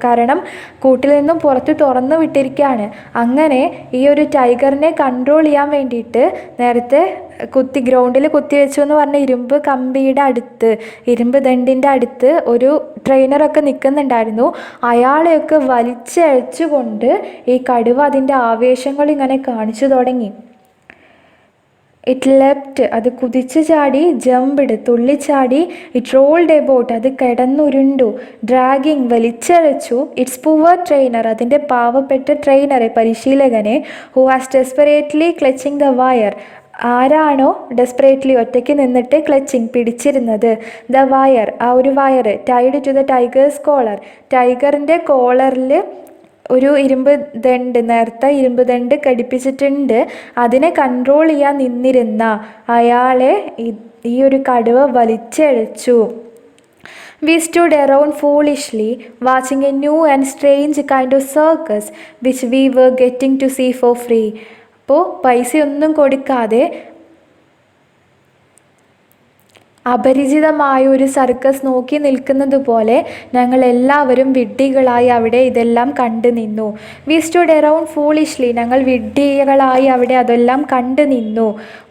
കാരണം കൂട്ടിൽ നിന്നും പുറത്ത് തുറന്നു വിട്ടിരിക്കുകയാണ്. അങ്ങനെ ഈ ഒരു ടൈഗറിനെ കൺട്രോൾ ചെയ്യാൻ വേണ്ടിയിട്ട് നേരത്തെ ഗ്രൗണ്ടിൽ കുത്തിവെച്ചു എന്ന് പറഞ്ഞ ഇരുമ്പ് ദണ്ടിൻ്റെ അടുത്ത് ഒരു ട്രെയിനറൊക്കെ നിൽക്കുന്നുണ്ടായിരുന്നു. അയാളെയൊക്കെ വലിച്ചഴച്ചുകൊണ്ട് ഈ കടുവ അതിൻ്റെ ആവേശങ്ങൾ ഇങ്ങനെ കാണിച്ചു തുടങ്ങി. ഇറ്റ് ലെപ്റ്റ്, അത് കുതിച്ചു ചാടി, ജംപ്ഡ്, തുള്ളിച്ചാടി, ഇറ്റ് റോൾഡ് എബൌട്ട്, അത് കിടന്നുരുണ്ടു, ഡ്രാഗിങ്, വലിച്ചഴച്ചു, ഇറ്റ്സ് പുവർ ട്രെയിനർ, അതിൻ്റെ പാവപ്പെട്ട ട്രെയിനറെ, പരിശീലകനെ, who has desperately clutching the wire, ആരാണോ ഡെസ്പറേറ്റ്ലി ഒറ്റയ്ക്ക് നിന്നിട്ട് ക്ലച്ചിങ് പിടിച്ചിരുന്നത്, ദ വയർ, ആ ഒരു wire, tied to the tiger's collar, ടൈഗറിൻ്റെ കോളറിൽ ഒരു നേരത്തെ ഇരുമ്പ് ദണ്ട് ഘടിപ്പിച്ചിട്ടുണ്ട്. അതിനെ കൺട്രോൾ ചെയ്യാൻ നിന്നിരുന്ന അയാളെ ഈ ഒരു കടുവ വലിച്ചഴച്ചു. We stood around foolishly, watching a new and strange kind of circus which we were getting to see for free. അപ്പോൾ പൈസയൊന്നും കൊടുക്കാതെ അപരിചിതമായ ഒരു സർക്കസ് നോക്കി നിൽക്കുന്നത് പോലെ ഞങ്ങൾ എല്ലാവരും വിഡ്ഢികളായി അവിടെ ഇതെല്ലാം കണ്ടു നിന്നു. വി സ്റ്റുഡ് അറൗണ്ട് ഫൂളിഷ്ലി, ഞങ്ങൾ വിഡ്ഢികളായി അവിടെ അതെല്ലാം കണ്ടു നിന്നു.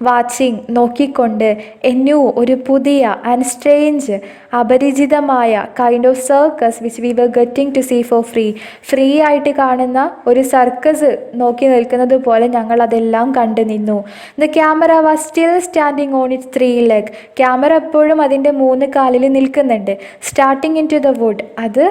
വാച്ചിങ്, നോക്കിക്കൊണ്ട്, എ ന്യൂ, ഒരു പുതിയ, ആൻഡ് സ്ട്രേഞ്ച്, അപരിചിതമായ, kind of circus which we were getting to see for free ആയിട്ട് കാണുന്ന ഒരു സർക്കസ് നോക്കി നിൽക്കുന്നത് പോലെ ഞങ്ങൾ അതെല്ലാം കണ്ടു നിന്നു. The camera was still standing on its 3 legs, camera എപ്പോഴും അതിൻ്റെ 3 കാലിൽ നിൽക്കുന്നുണ്ട്. Starting into the wood, അത്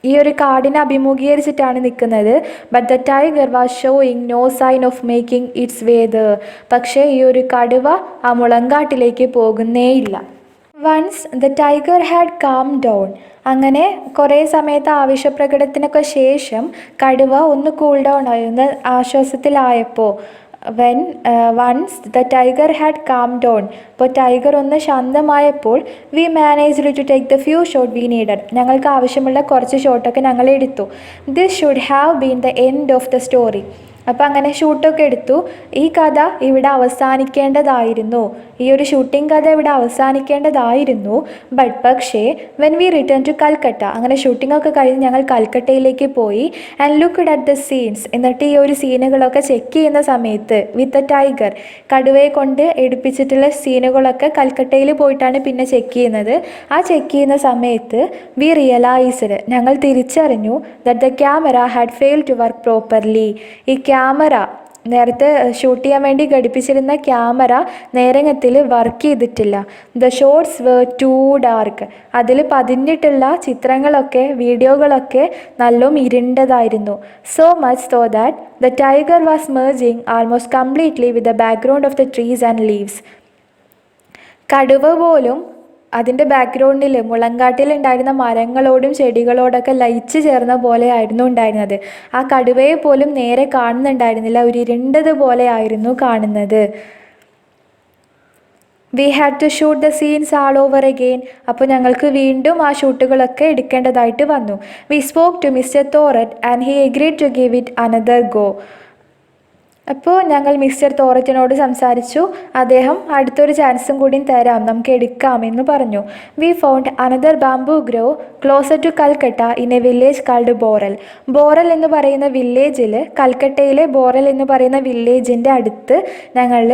ഈ ഒരു കാടിനെ അഭിമുഖീകരിച്ചിട്ടാണ് നിൽക്കുന്നത്. But the tiger was showing no sign of making its way there, പക്ഷേ ഈ ഒരു കടുവ ആ മുളങ്കാട്ടിലേക്ക് പോകുന്നേയില്ല. Once the tiger had calm down, അങ്ങനെ കുറേ സമയത്ത് ആവേശപ്രകടനത്തിനൊക്കെ ശേഷം കടുവ ഒന്ന് കൂൾ ഡൗൺ ആയി, ഒന്ന് ആശ്വാസത്തിലായപ്പോൾ, once the tiger had calm down, അപ്പോൾ ടൈഗർ ഒന്ന് ശാന്തമായപ്പോൾ, we managed to take the few shot we needed, ഞങ്ങൾക്ക് ആവശ്യമുള്ള കുറച്ച് ഷോട്ടൊക്കെ ഞങ്ങൾ എടുത്തു. This should have been the end of the story, അപ്പോൾ അങ്ങനെ ഷൂട്ടൊക്കെ എടുത്തു. ഈ കഥ ഇവിടെ അവസാനിക്കേണ്ടതായിരുന്നു, ഈ ഒരു ഷൂട്ടിംഗ് കഥ ഇവിടെ അവസാനിക്കേണ്ടതായിരുന്നു. പക്ഷേ when we return to Calcutta, അങ്ങനെ ഷൂട്ടിങ്ങൊക്കെ കഴിഞ്ഞ് ഞങ്ങൾ കൽക്കട്ടയിലേക്ക് പോയി. And looked at the scenes, എന്നിട്ട് ഈ ഒരു സീനുകളൊക്കെ ചെക്ക് ചെയ്യുന്ന സമയത്ത്, വിത്ത് ദ ടൈഗർ, കടുവയെ കൊണ്ട് എടുപ്പിച്ചിട്ടുള്ള സീനുകളൊക്കെ കൽക്കട്ടയിൽ പോയിട്ടാണ് പിന്നെ ചെക്ക് ചെയ്യുന്നത്. ആ ചെക്ക് ചെയ്യുന്ന സമയത്ത് വി റിയലൈസ്ഡ്, ഞങ്ങൾ തിരിച്ചറിഞ്ഞു, that the camera had failed to work properly, ഈ ക്യാമറ നേരത്തെ ഷൂട്ട് ചെയ്യാൻ വേണ്ടി ഘടിപ്പിച്ചിരുന്ന ക്യാമറ നേരങ്ങത്തിൽ വർക്ക് ചെയ്തിട്ടില്ല. The shots were too dark, അതിൽ പതിഞ്ഞിട്ടുള്ള ചിത്രങ്ങളൊക്കെ വീഡിയോകളൊക്കെ നല്ലോണം ഇരുണ്ടതായിരുന്നു. So much so that the tiger was merging almost completely with the background of the trees and leaves. കടുവ പോലും അതിൻ്റെ ബാക്ക്ഗ്രൗണ്ടിൽ മുളങ്കാട്ടിലുണ്ടായിരുന്ന മരങ്ങളോടും ചെടികളോടൊക്കെ ലയിച്ച് ചേർന്ന പോലെയായിരുന്നു ഉണ്ടായിരുന്നത്. ആ കടുവയെ പോലും നേരെ കാണുന്നുണ്ടായിരുന്നില്ല, ഒരു ഇരുണ്ടതുപോലെ ആയിരുന്നു കാണുന്നത്. We had to shoot the scenes all over again, അപ്പോൾ ഞങ്ങൾക്ക് വീണ്ടും ആ ഷൂട്ടുകളൊക്കെ എടുക്കേണ്ടതായിട്ട് വന്നു. We spoke to mister Thorat and he agreed to give it another go. അപ്പോൾ ഞങ്ങൾ മിസ്റ്റർ തോററ്റിനോട് സംസാരിച്ചു. അദ്ദേഹം അടുത്തൊരു ചാൻസും കൂടി തരാം, നമുക്ക് എടുക്കാമെന്ന് പറഞ്ഞു. We found another bamboo grove closer to Calcutta in a village called Boral. Boral എന്ന് പറയുന്ന വില്ലേജിൽ, കൽക്കട്ടയിലെ ബോറൽ എന്ന് പറയുന്ന വില്ലേജിൻ്റെ അടുത്ത് ഞങ്ങൾ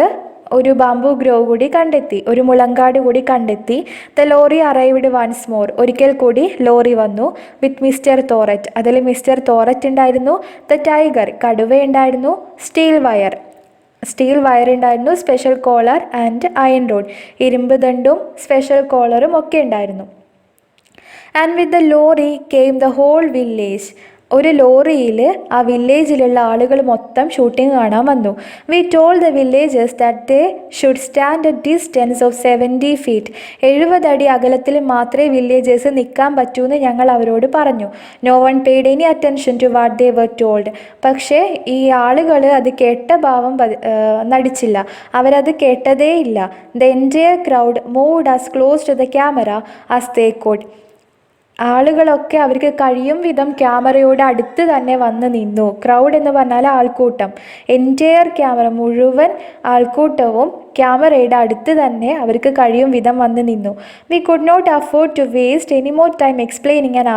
ഒരു ബാംബു ഗ്രോ കൂടി കണ്ടെത്തി, ഒരു മുളങ്കാട് കൂടി കണ്ടെത്തി. The lorry arrived once more. ഒരിക്കൽ കൂടി ലോറി വന്നു വിത്ത് മിസ്റ്റർ തോററ്റ്. അതിൽ മിസ്റ്റർ തോററ്റ് ഉണ്ടായിരുന്നു. ദ ടൈഗർ, കടുവയുണ്ടായിരുന്നു. സ്റ്റീൽ വയർ ഉണ്ടായിരുന്നു. Special collar and iron rod, ഇരുമ്പ് ദണ്ടും സ്പെഷ്യൽ കോളറും ഒക്കെ ഉണ്ടായിരുന്നു. And with the lorry came the whole village. ഒരു ലോറിയിൽ ആ വില്ലേജിലുള്ള ആളുകൾ മൊത്തം ഷൂട്ടിംഗ് കാണാൻ വന്നു. We told the villagers that they should stand a distance of 70 feet. 70 അടി അകലത്തിൽ മാത്രമേ വില്ലേജേഴ്സ് നിൽക്കാൻ പറ്റൂ എന്ന് ഞങ്ങൾ അവരോട് പറഞ്ഞു. No one paid any attention to what they were told. പക്ഷേ ഈ ആളുകൾ അത് കേട്ട ഭാവം നടിച്ചില്ല, അവരത് കേട്ടതേ ഇല്ല. The entire crowd moved as close to the camera as they could. ആളുകളൊക്കെ അവർക്ക് കഴിയും വിധം ക്യാമറയോട് അടുത്ത് തന്നെ വന്ന് നിന്നു. ക്രൗഡ് എന്ന് പറഞ്ഞാൽ ആൾക്കൂട്ടം. എൻറ്റയർ ക്യാമറ, മുഴുവൻ ആൾക്കൂട്ടവും ക്യാമറയുടെ അടുത്ത് തന്നെ അവർക്ക് കഴിയും വിധം വന്ന് നിന്നു. We could not afford to waste any more time explaining and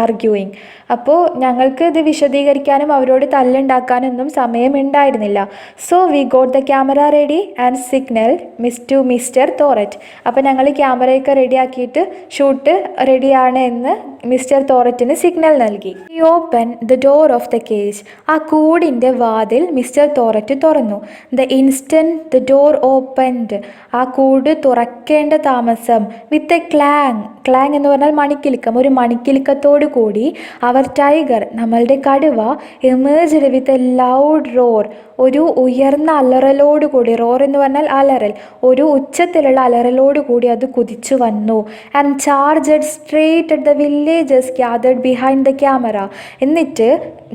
arguing. അപ്പോൾ ഞങ്ങൾക്ക് ഇത് വിശദീകരിക്കാനും അവരോട് തല്ലുണ്ടാക്കാനൊന്നും സമയമുണ്ടായിരുന്നില്ല. So we got the camera ready and signal to mister Thorat. അപ്പോൾ ഞങ്ങൾ ക്യാമറയൊക്കെ റെഡിയാക്കിയിട്ട് ഷൂട്ട് റെഡിയാണ് എന്ന് മിസ്റ്റർ തോററ്റിന് സിഗ്നൽ നൽകി. We open the door of the cage. ആ കൂടിൻ്റെ വാതിൽ മിസ്റ്റർ തോററ്റ് തുറന്നു. The instant the door opened. ആ കൂട് തുറക്കേണ്ട താമസം. വിത്ത് എ ക്ലാങ് എന്ന് പറഞ്ഞാൽ മണിക്കിലുക്കം, ഒരു മണിക്കിലുക്കത്തോടു കൂടി അവർ ടൈഗർ, നമ്മളുടെ കടുവ, emerged with a loud roar, ഒരു ഉയർന്ന അലറലോട് കൂടി. റോർ എന്ന് പറഞ്ഞാൽ അലറൽ, ഒരു ഉച്ചത്തിലുള്ള അലറലോട് കൂടി അത് കുതിച്ചു വന്നു. And charged straight at the villagers gathered behind the camera. എന്നിട്ട്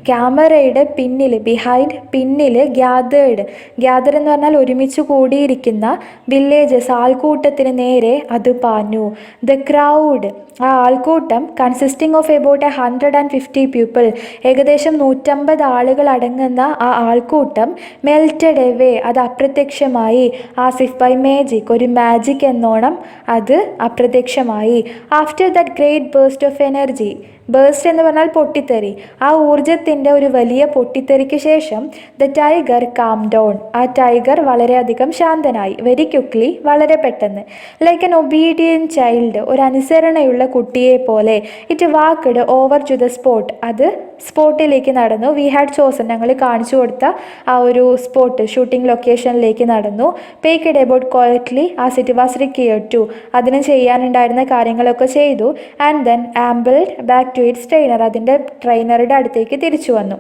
ക്യാമറയുടെ പിന്നിൽ ഗ്യാദർ എന്ന് പറഞ്ഞാൽ ഒരുമിച്ച് കൂടിയിരിക്കുന്ന വില്ലേജസ്, ആൾക്കൂട്ടത്തിന് നേരെ അത് പാഞ്ഞു. ദ ക്രൗഡ്, ആ ആൾക്കൂട്ടം, കൺസിസ്റ്റിംഗ് ഓഫ് എബൌട്ട് 150 people, ഏകദേശം 150 ആളുകൾ അടങ്ങുന്ന ആ ആൾക്കൂട്ടം മെൽറ്റഡ് എവേ, അത് അപ്രത്യക്ഷമായി. ആസിഫ് ബൈ മാജിക്, ഒരു മാജിക് എന്നോണം അത് അപ്രത്യക്ഷമായി. After that great burst of energy, burst എന്ന് പറഞ്ഞാൽ പൊട്ടിത്തെറി, ആ ഊർജത്തിൻ്റെ ഒരു വലിയ പൊട്ടിത്തെറിക്ക് ശേഷം ദ ടൈഗർ കാം ഡൗൺ, ആ ടൈഗർ വളരെയധികം ശാന്തനായി. വെരി ക്വിക്ലി, വളരെ പെട്ടെന്ന്. ലൈക്ക് എൻ ഒബീഡിയൻറ്റ് ചൈൽഡ്, ഒരു അനുസരണയുള്ള കുട്ടിയെ പോലെ. It walked over to the spot, അത് സ്പോട്ടിലേക്ക് നടന്നു. വി ഹാഡ് ചോസൺ, ഞങ്ങൾ കാണിച്ചു കൊടുത്ത ആ ഒരു സ്പോട്ട്, ഷൂട്ടിംഗ് ലൊക്കേഷനിലേക്ക് നടന്നു. Paced about quietly as it was required to, അതിന് ചെയ്യാനുണ്ടായിരുന്ന കാര്യങ്ങളൊക്കെ ചെയ്തു. And then ambled back to its trainer, അതിൻ്റെ ട്രെയിനറുടെ അടുത്തേക്ക് തിരിച്ചു വന്നു.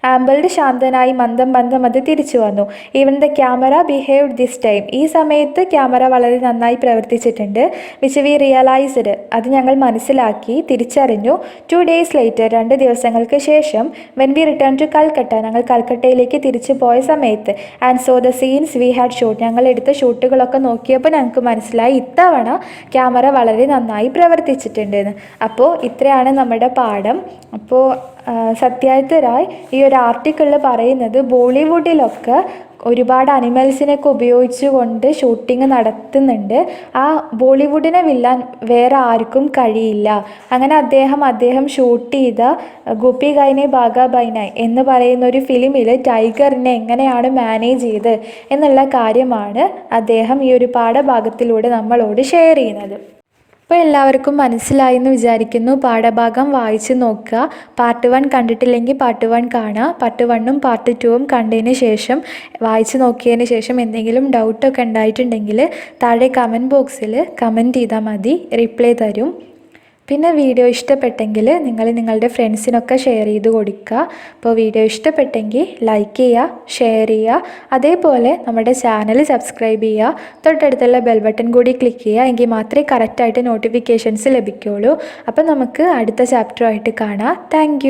ആംബിൾഡ്, ശാന്തനായി, മന്ദം അത് തിരിച്ചു വന്നു. Even the camera behaved this time, ഈ സമയത്ത് ക്യാമറ വളരെ നന്നായി പ്രവർത്തിച്ചിട്ടുണ്ട്. വിച്ച് വി റിയലൈസ്ഡ്, അത് ഞങ്ങൾ മനസ്സിലാക്കി, തിരിച്ചറിഞ്ഞു. 2 days later, 2 ദിവസങ്ങൾക്ക് ശേഷം, when we return to Calcutta, ഞങ്ങൾ കൽക്കട്ടയിലേക്ക് തിരിച്ചു പോയ സമയത്ത്, and so the scenes we had shoot, ഞങ്ങൾ എടുത്ത ഷൂട്ടുകളൊക്കെ നോക്കിയപ്പോൾ ഞങ്ങൾക്ക് മനസ്സിലായി ഇത്തവണ ക്യാമറ വളരെ നന്നായി പ്രവർത്തിച്ചിട്ടുണ്ടെന്ന്. അപ്പോൾ ഇത്രയാണ് നമ്മുടെ പാഠം. അപ്പോൾ സത്യാജിത്ത് റായ് ഈ ഒരു ആർട്ടിക്കിളിൽ പറയുന്നത് ബോളിവുഡിലൊക്കെ ഒരുപാട് അനിമൽസിനൊക്കെ ഉപയോഗിച്ചുകൊണ്ട് ഷൂട്ടിങ് നടത്തുന്നുണ്ട്. ആ ബോളിവുഡിനെ വെല്ലാൻ വേറെ ആർക്കും കഴിയില്ല. അങ്ങനെ അദ്ദേഹം ഷൂട്ട് ചെയ്ത ഗോപി ഗായിനെ ബാഗാ ബൈനായ് എന്ന് പറയുന്ന ഒരു ഫിലിമിൽ ടൈഗറിനെ എങ്ങനെയാണ് മാനേജ് ചെയ്ത് എന്നുള്ള കാര്യമാണ് അദ്ദേഹം ഈ ഒരു പാഠഭാഗത്തിലൂടെ നമ്മളോട് ഷെയർ ചെയ്യുന്നത്. അപ്പോൾ എല്ലാവർക്കും മനസ്സിലായി എന്ന് വിചാരിക്കുന്നു. പാഠഭാഗം വായിച്ച് നോക്കുക. പാർട്ട് 1 കണ്ടിട്ടില്ലെങ്കിൽ പാർട്ട് 1 കാണുക. പാർട്ട് 1ഉം പാർട്ട് 2ഉം കണ്ടതിന് ശേഷം, വായിച്ച് നോക്കിയതിന് ശേഷം എന്തെങ്കിലും ഡൗട്ടൊക്കെ ഉണ്ടായിട്ടുണ്ടെങ്കിൽ താഴെ കമൻറ്റ് ബോക്സിൽ കമൻറ്റ് ചെയ്താൽ മതി, റിപ്ലൈ തരും. പിന്നെ വീഡിയോ ഇഷ്ടപ്പെട്ടെങ്കിൽ നിങ്ങൾ നിങ്ങളുടെ ഫ്രണ്ട്സിനൊക്കെ ഷെയർ ചെയ്ത് കൊടുക്കുക. അപ്പോൾ വീഡിയോ ഇഷ്ടപ്പെട്ടെങ്കിൽ ലൈക്ക് ചെയ്യുക, ഷെയർ ചെയ്യുക. അതേപോലെ നമ്മുടെ ചാനൽ സബ്സ്ക്രൈബ് ചെയ്യുക. തൊട്ടടുത്തുള്ള ബെൽ ബട്ടൺ കൂടി ക്ലിക്ക് ചെയ്യുക. എങ്കിൽ മാത്രമേ കറക്റ്റായിട്ട് നോട്ടിഫിക്കേഷൻസ് ലഭിക്കുകയുള്ളൂ. അപ്പോൾ നമുക്ക് അടുത്ത ചാപ്റ്ററുമായിട്ട് കാണാം. താങ്ക്